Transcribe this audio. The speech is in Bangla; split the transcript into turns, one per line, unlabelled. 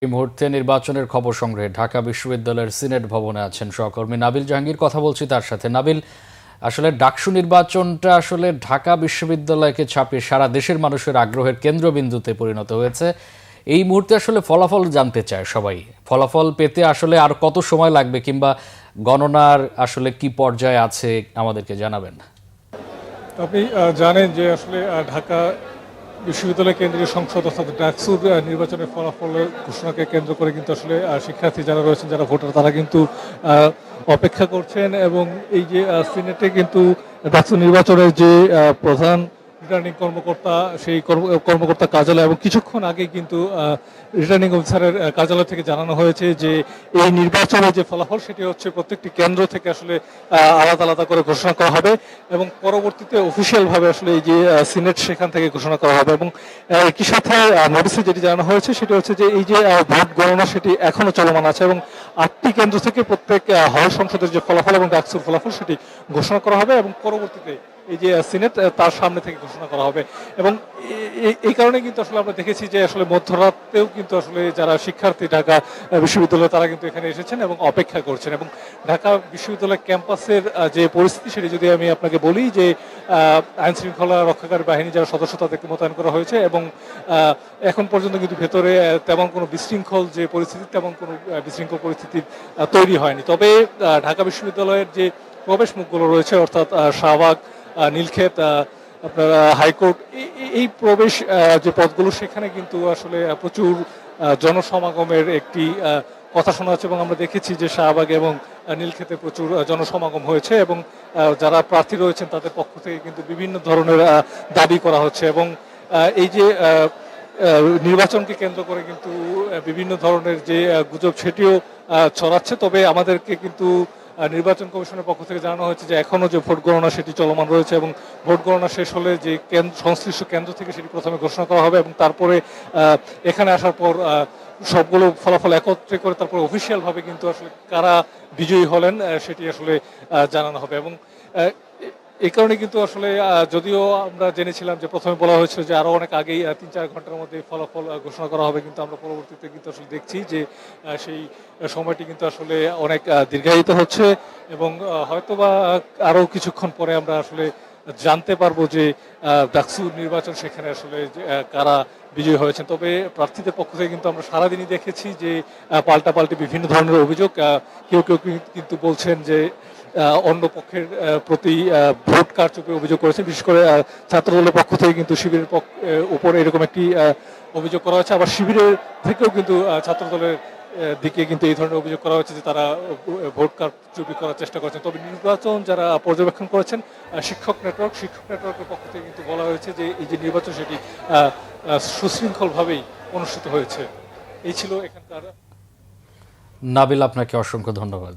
এই মুহূর্তে নির্বাচনের খবর সংগ্রহে ঢাকা বিশ্ববিদ্যালয়ের সিনেট ভবনে আছেন সহকর্মী নাবিল জাহাঙ্গীর। কথা বলছি তার সাথে। নাবিল, আসলে ডাকসু নির্বাচনটা আসলে ঢাকা বিশ্ববিদ্যালয়কে ছাপিয়ে সারা দেশের মানুষের আগ্রহের কেন্দ্রবিন্দুতে পরিণত হয়েছে। এই মুহূর্তে আসলে ফলাফল জানতে চায় সবাই। ফলাফল পেতে আসলে আর কত সময় লাগবে, কিংবা গণনার আসলে কি পর্যায়ে আছে আমাদেরকে জানাবেন।
আপনি জানেন যে আসলে ঢাকা বিশ্ববিদ্যালয় কেন্দ্রীয় সংসদ অর্থাৎ ডাকসুর নির্বাচনের ফলাফলের ঘোষণাকে কেন্দ্র করে কিন্তু আসলে শিক্ষার্থী যারা রয়েছেন, যারা ভোটার, তারা কিন্তু অপেক্ষা করছেন। এবং এই যে সিনেটে কিন্তু ডাকসু নির্বাচনের যে প্রধান রিটার্নিং কর্মকর্তা, সেই কর্মকর্তা কার্যালয় এবং কিছুক্ষণ আগে কিন্তু রিটার্নিং অফিসারের কার্যালয় থেকে জানানো হয়েছে যে এই নির্বাচনের যে ফলাফল সেটি হচ্ছে প্রত্যেকটি কেন্দ্র থেকে আসলে আলাদা আলাদা করে ঘোষণা করা হবে এবং পরবর্তীতে অফিসিয়াল ভাবে আসলে এই যে সিনেট সেখান থেকে ঘোষণা করা হবে। এবং একই সাথে নোটিশে যেটি জানানো হয়েছে সেটি হচ্ছে যে এই যে ভোট গণনা সেটি এখনো চলমান আছে এবং 8টি কেন্দ্র থেকে প্রত্যেক হল সংসদের যে ফলাফল এবং ডাকসুর ফলাফল সেটি ঘোষণা করা হবে এবং পরবর্তীতে এই যে সিনেট তার সামনে থেকে ঘোষণা করা হবে। এবং এই কারণে কিন্তু আসলে আমরা দেখেছি যে আসলে মধ্যরাতেও কিন্তু আসলে যারা শিক্ষার্থী ঢাকা বিশ্ববিদ্যালয়, তারা কিন্তু এখানে এসেছেন এবং অপেক্ষা করছেন। এবং ঢাকা বিশ্ববিদ্যালয় ক্যাম্পাসের যে পরিস্থিতি সেটি যদি আমি আপনাকে বলি যে আইন শৃঙ্খলা রক্ষাকারী বাহিনী যারা সদস্য তাদেরকে মোতায়েন করা হয়েছে এবং এখন পর্যন্ত কিন্তু ভেতরে তেমন কোনো বিশৃঙ্খল যে পরিস্থিতি, তেমন কোনো বিশৃঙ্খল পরিস্থিতি তৈরি হয়নি। তবে ঢাকা বিশ্ববিদ্যালয়ের যে প্রবেশ মুখগুলো রয়েছে অর্থাৎ শাহবাগ, নীলক্ষেত, আপনার হাইকোর্ট, এই প্রবেশ যে পথগুলো সেখানে কিন্তু আসলে প্রচুর জনসমাগমের একটি কথা শোনা যাচ্ছে। এবং আমরা দেখেছি যে শাহবাগ এবং নীলক্ষেতে প্রচুর জনসমাগম হয়েছে এবং যারা প্রার্থী রয়েছেন তাদের পক্ষ থেকে কিন্তু বিভিন্ন ধরনের দাবি করা হচ্ছে। এবং এই যে নির্বাচনকে কেন্দ্র করে কিন্তু বিভিন্ন ধরনের যে গুজব সেটিও ছড়াচ্ছে। তবে আমাদেরকে কিন্তু নির্বাচন কমিশনের পক্ষ থেকে জানানো হয়েছে যে এখনো যে ভোট গণনা সেটি চলমান রয়েছে এবং ভোট গণনা শেষ হলে যে সংশ্লিষ্ট কেন্দ্র থেকে সেটি প্রথমে ঘোষণা করা হবে এবং তারপরে এখানে আসার পর সবগুলো ফলাফল একত্রে করে তারপরে অফিসিয়াল ভাবে কিন্তু আসলে কারা বিজয়ী হলেন সেটি আসলে জানানো হবে। এবং এই কারণে কিন্তু আসলে যদিও আমরা জেনেছিলাম যে প্রথমে বলা হয়েছিল যে আরো অনেক আগেই 3-4 ঘন্টার মধ্যে ফলাফল ঘোষণা করা হবে, কিন্তু আমরা পরবর্তীতে কিন্তু আসলে দেখছি যে সেই সময়টি কিন্তু আসলে অনেক দীর্ঘায়িত হচ্ছে এবং হয়তোবা আরো কিছুক্ষণ পরে আমরা আসলে জানতে পারবো যে ডাকসু নির্বাচন সেখানে আসলে কারা বিজয়ী হয়েছেন। তবে প্রার্থীদের পক্ষ থেকে কিন্তু আমরা সারাদিনই দেখেছি যে পাল্টাপাল্টি বিভিন্ন ধরনের অভিযোগ। কেউ কেউ কিন্তু বলছেন যে অন্য পক্ষের প্রতি ভোট কারচুপির অভিযোগ করেছেন। বিশেষ করে ছাত্রদলের পক্ষ থেকে কিন্তু শিবিরের উপর এরকম একটি অভিযোগ করা হয়েছে। আবার শিবিরের থেকেও কিন্তু ছাত্রদলের দিকে কিন্তু এই ধরনের অভিযোগ করা হয়েছে যে তারা ভোট কারচুপি করার চেষ্টা করছেন। তবে নির্বাচন যারা পর্যবেক্ষণ করেছেন শিক্ষক নেটওয়ার্কের পক্ষ থেকে কিন্তু বলা হয়েছে যে এই যে নির্বাচন সেটি সুশৃঙ্খলভাবেই অনুষ্ঠিত হয়েছে। এই ছিল এখানকার।
নাবিল, আপনাকে অসংখ্য ধন্যবাদ।